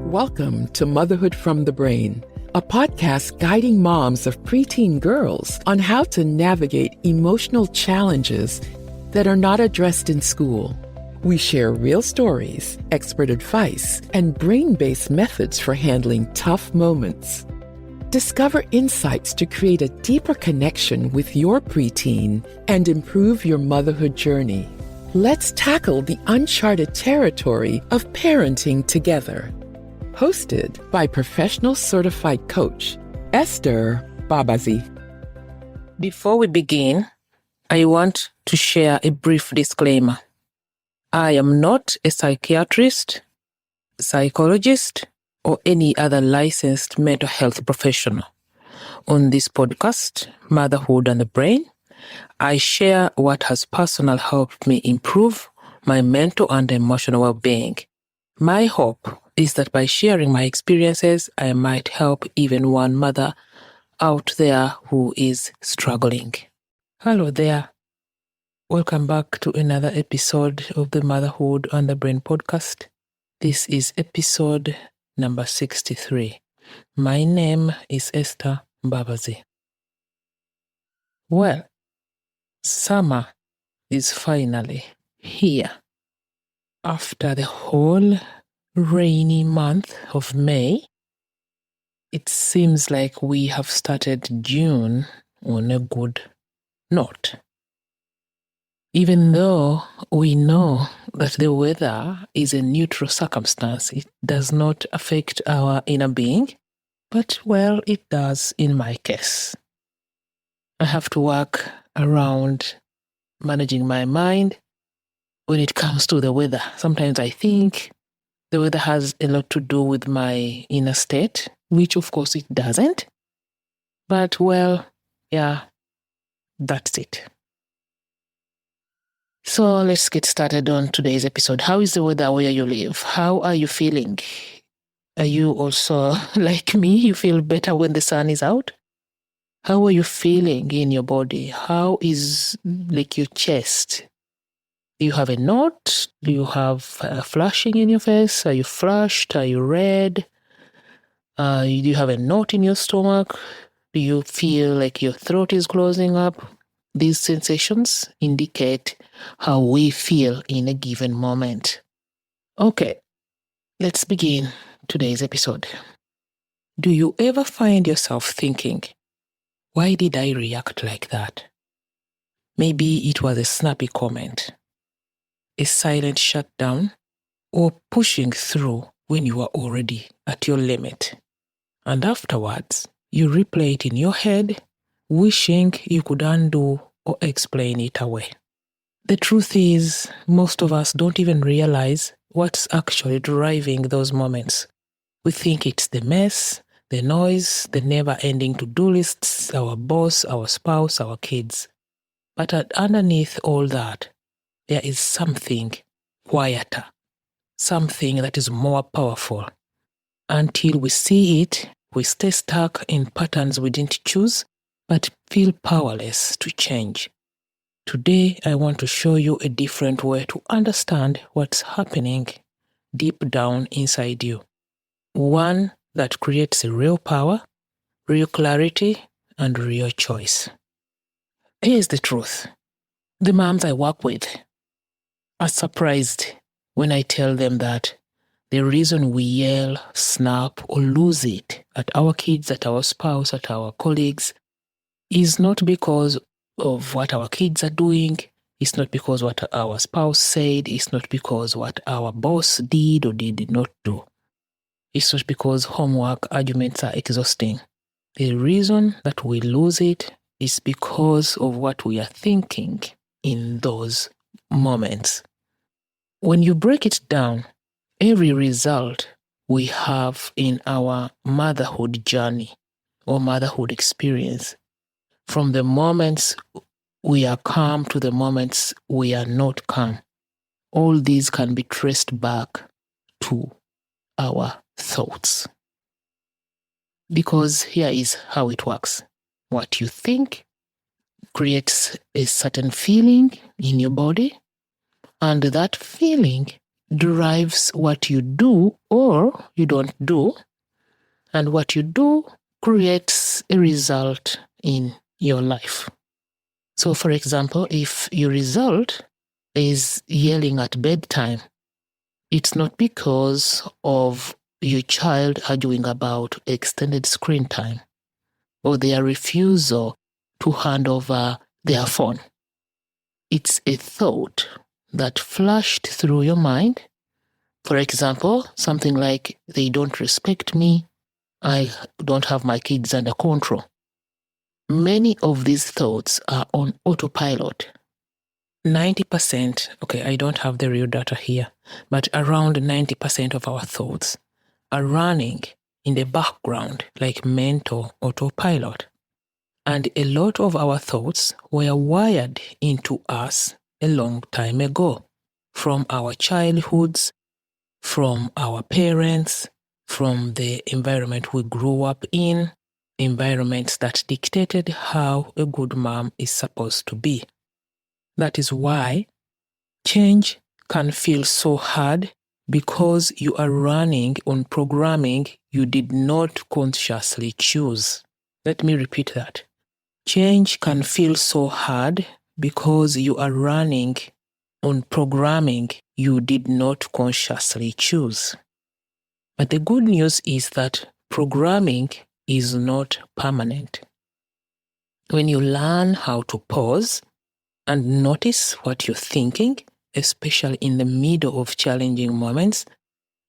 Welcome to Motherhood from the Brain, a podcast guiding moms of preteen girls on how to navigate emotional challenges that are not addressed in school. We share real stories, expert advice, and brain-based methods for handling tough moments. Discover insights to create a deeper connection with your preteen and improve your motherhood journey. Let's tackle the uncharted territory of parenting together. Hosted by professional certified coach, Esther Babazi. Before we begin, I want to share a brief disclaimer. I am not a psychiatrist, psychologist, or any other licensed mental health professional. On this podcast, Motherhood and the Brain, I share what has personally helped me improve my mental and emotional well-being. My hope is that by sharing my experiences, I might help even one mother out there who is struggling. Hello there. Welcome back to another episode of the Motherhood and the Brain podcast. This is episode number 63. My name is Esther Babazi. Well, summer is finally here. After the whole rainy month of May, it seems like we have started June on a good note. Even though we know that the weather is a neutral circumstance, it does not affect our inner being, but well, it does in my case. I have to work around managing my mind when it comes to the weather. Sometimes I think the weather has a lot to do with my inner state, which of course it doesn't. But well, yeah, that's it. So let's get started on today's episode. How is the weather where you live? How are you feeling? Are you also like me? You feel better when the sun is out? How are you feeling in your body? How is like your chest? Do you have a knot? Do you have flushing in your face? Are you flushed? Are you red? Do you have a knot in your stomach? Do you feel like your throat is closing up? These sensations indicate how we feel in a given moment. Okay, let's begin today's episode. Do you ever find yourself thinking, why did I react like that? Maybe it was a snappy comment, a silent shutdown, or pushing through when you are already at your limit. And afterwards, you replay it in your head, wishing you could undo or explain it away. The truth is, most of us don't even realize what's actually driving those moments. We think it's the mess, the noise, the never-ending to-do lists, our boss, our spouse, our kids. But underneath all that, there is something quieter, something that is more powerful. Until we see it, we stay stuck in patterns we didn't choose, but feel powerless to change. Today, I want to show you a different way to understand what's happening deep down inside you. One that creates a real power, real clarity, and real choice. Here's the truth. The moms I work with are surprised when I tell them that the reason we yell, snap, or lose it at our kids, at our spouse, at our colleagues is not because of what our kids are doing. It's not because what our spouse said. It's not because what our boss did or did not do. It's not because homework arguments are exhausting. The reason that we lose it is because of what we are thinking in those moments. When you break it down, every result we have in our motherhood journey or motherhood experience, from the moments we are calm to the moments we are not calm, all these can be traced back to our thoughts. Because here is how it works. What you think creates a certain feeling in your body, and that feeling drives what you do or you don't do, and what you do creates a result in your life. So, for example, if your result is yelling at bedtime, it's not because of your child arguing about extended screen time or their refusal to hand over their phone. It's a thought that flashed through your mind. For example, something like, they don't respect me, I don't have my kids under control. Many of these thoughts are on autopilot. 90%, okay, I don't have the real data here, but around 90% of our thoughts are running in the background like mental autopilot. And a lot of our thoughts were wired into us a long time ago, from our childhoods, from our parents, from the environment we grew up in, environments that dictated how a good mom is supposed to be. That is why change can feel so hard, because you are running on programming you did not consciously choose. Let me repeat that. Change can feel so hard because you are running on programming you did not consciously choose. But the good news is that programming is not permanent. When you learn how to pause and notice what you're thinking, especially in the middle of challenging moments,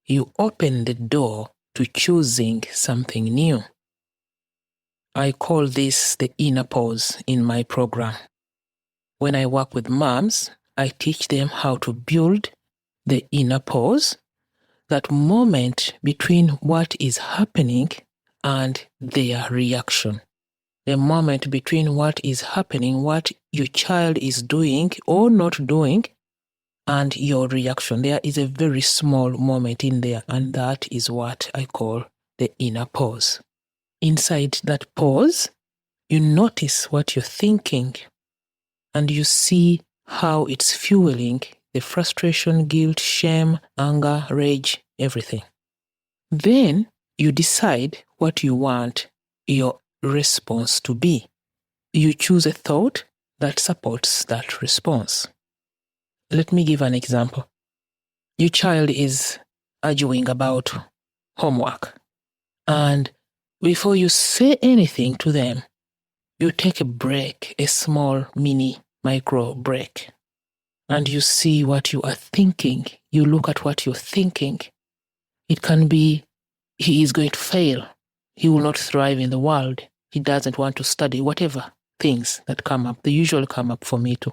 you open the door to choosing something new. I call this the inner pause in my program. When I work with moms, I teach them how to build the inner pause, that moment between what is happening and their reaction. The moment between what is happening, what your child is doing or not doing, and your reaction. There is a very small moment in there, and that is what I call the inner pause. Inside that pause, you notice what you're thinking, and you see how it's fueling the frustration, guilt, shame, anger, rage, everything. Then you decide what you want your response to be. You choose a thought that supports that response. Let me give an example. Your child is arguing about homework, and before you say anything to them, you take a break, a small mini micro break, and you see what you are thinking. You look at what you're thinking. It can be, he is going to fail. He will not thrive in the world. He doesn't want to study, whatever things that come up. They usually come up for me too.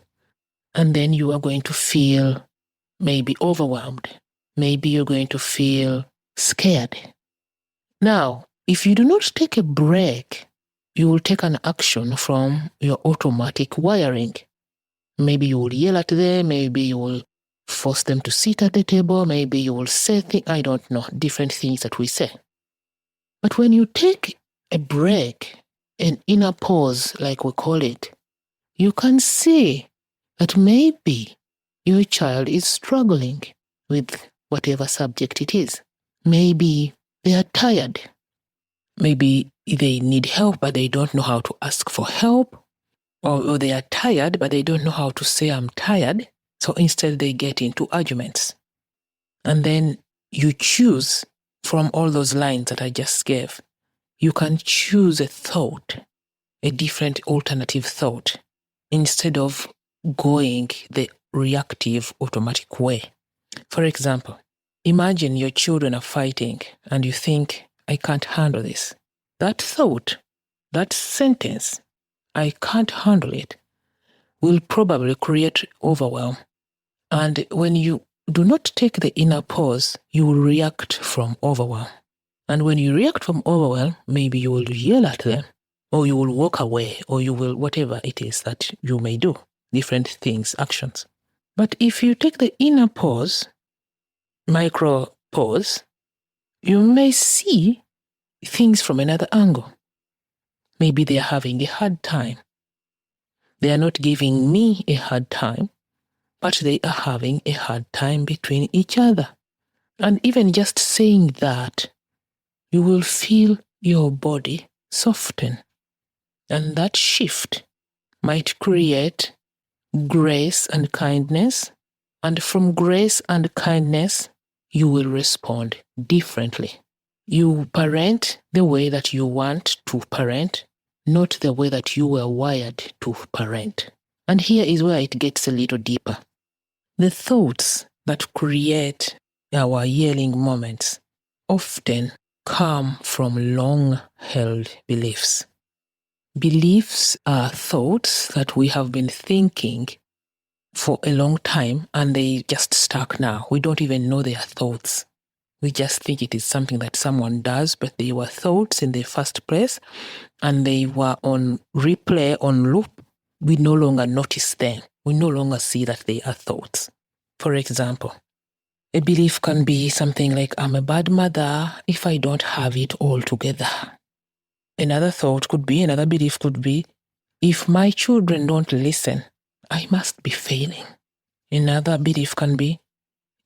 And then you are going to feel maybe overwhelmed. Maybe you're going to feel scared. Now, if you do not take a break, you will take an action from your automatic wiring. Maybe you will yell at them, maybe you will force them to sit at the table, maybe you will say things, I don't know, different things that we say. But when you take a break, an inner pause, like we call it, you can see that maybe your child is struggling with whatever subject it is. Maybe they are tired. Maybe they need help, but they don't know how to ask for help. Or they are tired, but they don't know how to say, I'm tired. So instead they get into arguments. And then you choose from all those lines that I just gave. You can choose a thought, a different alternative thought, instead of going the reactive automatic way. For example, imagine your children are fighting and you think, I can't handle this. That thought, that sentence, I can't handle it, will probably create overwhelm. And when you do not take the inner pause, you will react from overwhelm. And when you react from overwhelm, maybe you will yell at them, or you will walk away, or you will, whatever it is that you may do, different things, actions. But if you take the inner pause, micro pause, you may see things from another angle. Maybe they are having a hard time. They are not giving me a hard time. but they are having a hard time between each other. And even just saying that, you will feel your body soften. And that shift might create grace and kindness. And from grace and kindness, you will respond differently. You parent the way that you want to parent, not the way that you were wired to parent. And here is where it gets a little deeper. The thoughts that create our yelling moments often come from long-held beliefs. Beliefs are thoughts that we have been thinking for a long time and they just stuck now. We don't even know they are thoughts. We just think it is something that someone does, but they were thoughts in the first place and they were on replay, on loop. We no longer notice them. We no longer see that they are thoughts. For example, a belief can be something like, I'm a bad mother if I don't have it all together. Another belief could be, if my children don't listen, I must be failing. Another belief can be,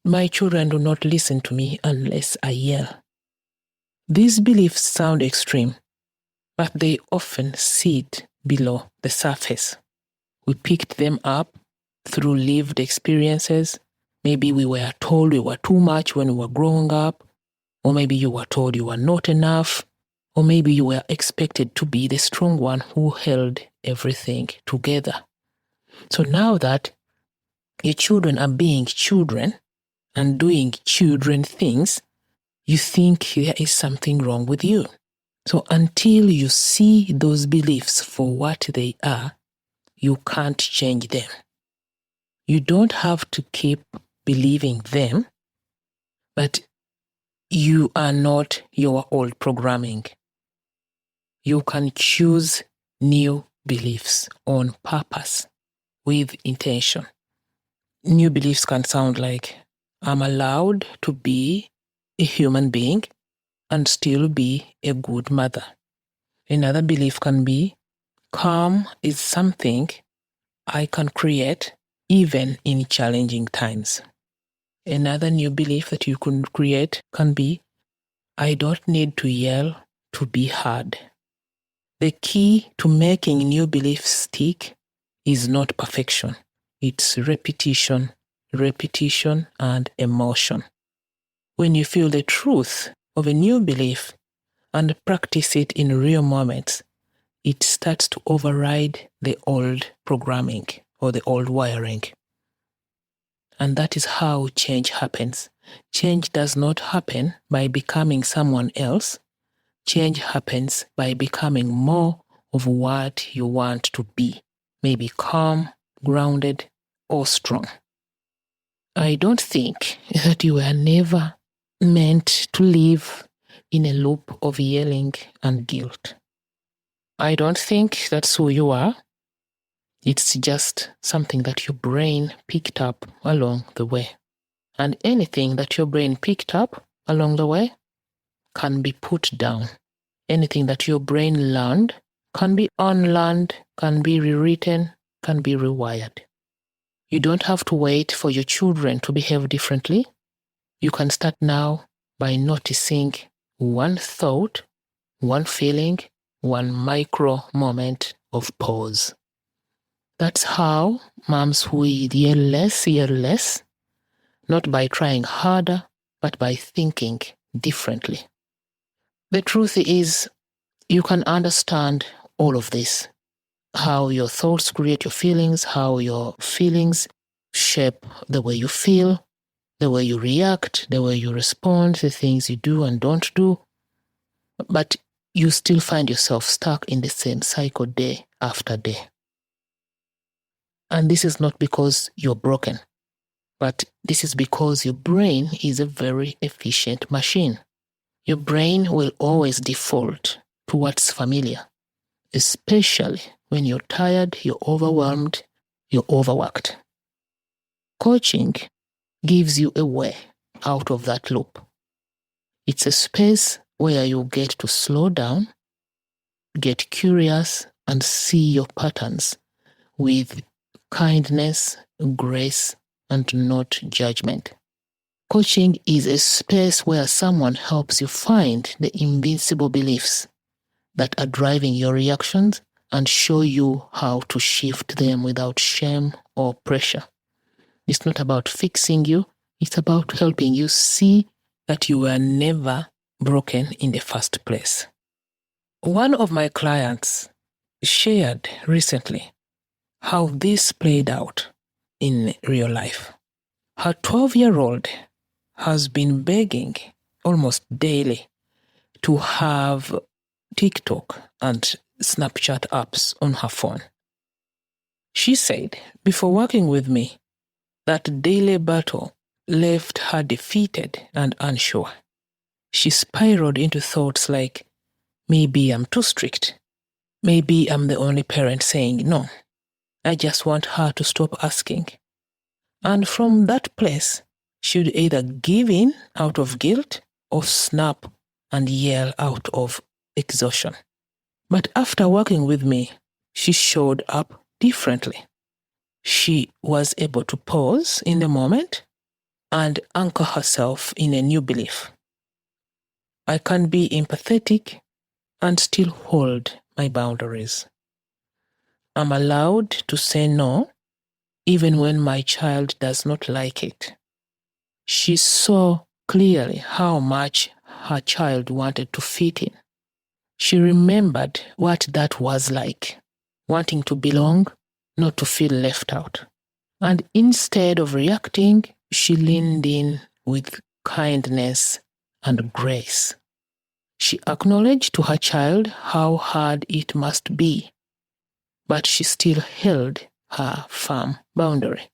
my children do not listen to me unless I yell. These beliefs sound extreme, but they often sit below the surface. We picked them up through lived experiences. Maybe we were told we were too much when we were growing up, or maybe you were told you were not enough, or maybe you were expected to be the strong one who held everything together. So now that your children are being children and doing children things, you think there is something wrong with you. So until you see those beliefs for what they are, you can't change them. You don't have to keep believing them, but you are not your old programming. You can choose new beliefs on purpose, with intention. New beliefs can sound like, I'm allowed to be a human being and still be a good mother. Another belief can be, calm is something I can create even in challenging times. Another new belief that you can create can be, I don't need to yell to be heard. The key to making new beliefs stick is not perfection. It's repetition, and emotion. When you feel the truth of a new belief and practice it in real moments, it starts to override the old programming or the old wiring. And that is how change happens. Change does not happen by becoming someone else. Change happens by becoming more of what you want to be. Maybe calm, grounded, or strong. I don't think that you were never meant to live in a loop of yelling and guilt. I don't think that's who you are. It's just something that your brain picked up along the way. And anything that your brain picked up along the way can be put down. Anything that your brain learned can be unlearned, can be rewritten, can be rewired. You don't have to wait for your children to behave differently. You can start now by noticing one thought, one feeling, one micro moment of pause. That's how moms who yell less, not by trying harder, but by thinking differently. The truth is, you can understand all of this, how your thoughts create your feelings, how your feelings shape the way you feel, the way you react, the way you respond, the things you do and don't do. But you still find yourself stuck in the same cycle day after day. And this is not because you're broken, but this is because your brain is a very efficient machine. Your brain will always default to what's familiar, especially when you're tired, you're overwhelmed, you're overworked. Coaching gives you a way out of that loop. It's a space where you get to slow down, get curious, and see your patterns with kindness, grace, and not judgment. Coaching is a space where someone helps you find the invincible beliefs that are driving your reactions and show you how to shift them without shame or pressure. It's not about fixing you, it's about helping you see that you were never broken in the first place. One of my clients shared recently how this played out in real life. Her 12-year-old has been begging almost daily to have TikTok and Snapchat apps on her phone. She said, before working with me, that daily battle left her defeated and unsure. She spiraled into thoughts like, maybe I'm too strict. Maybe I'm the only parent saying no. I just want her to stop asking. And from that place, she would either give in out of guilt or snap and yell out of exhaustion. But after working with me, she showed up differently. She was able to pause in the moment and anchor herself in a new belief. I can be empathetic and still hold my boundaries. I'm allowed to say no, even when my child does not like it. She saw clearly how much her child wanted to fit in. She remembered what that was like, wanting to belong, not to feel left out. And instead of reacting, she leaned in with kindness and grace. She acknowledged to her child how hard it must be, but she still held her firm boundary.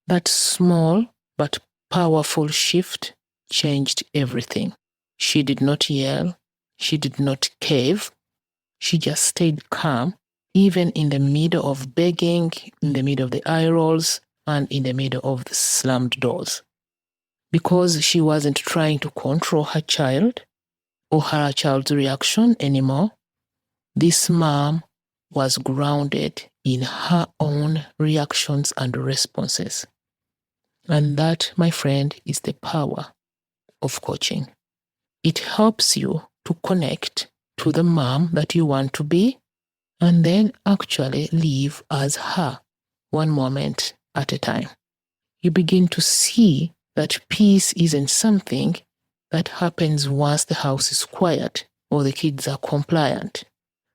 That small but powerful shift changed everything. She did not yell, she did not cave, she just stayed calm, even in the middle of begging, in the middle of the eye rolls, and in the middle of the slammed doors. Because she wasn't trying to control her child or her child's reaction anymore, this mom was grounded in her own reactions and responses. And that, my friend, is the power of coaching. It helps you to connect to the mom that you want to be and then actually live as her, one moment at a time. You begin to see that peace isn't something that happens once the house is quiet or the kids are compliant.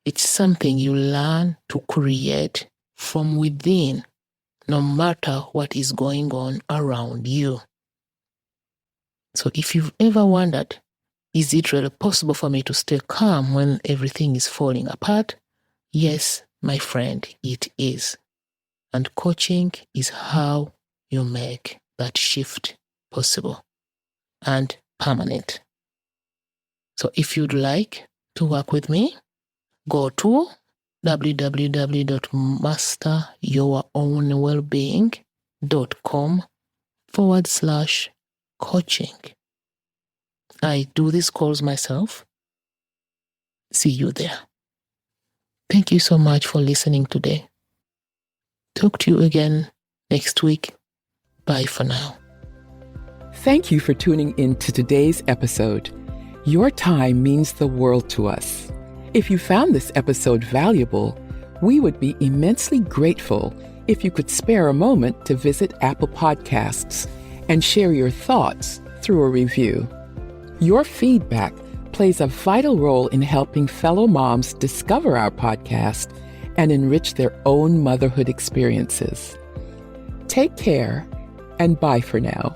It's something you learn to create from within, no matter what is going on around you. So if you've ever wondered, is it really possible for me to stay calm when everything is falling apart? Yes, my friend, it is. And coaching is how you make that shift possible and permanent. So if you'd like to work with me, go to www.masteryourownwellbeing.com/coaching. I do these calls myself. See you there. Thank you so much for listening today. Talk to you again next week. Bye for now. Thank you for tuning in to today's episode. Your time means the world to us. If you found this episode valuable, we would be immensely grateful if you could spare a moment to visit Apple Podcasts and share your thoughts through a review. Your feedback plays a vital role in helping fellow moms discover our podcast and enrich their own motherhood experiences. Take care and bye for now.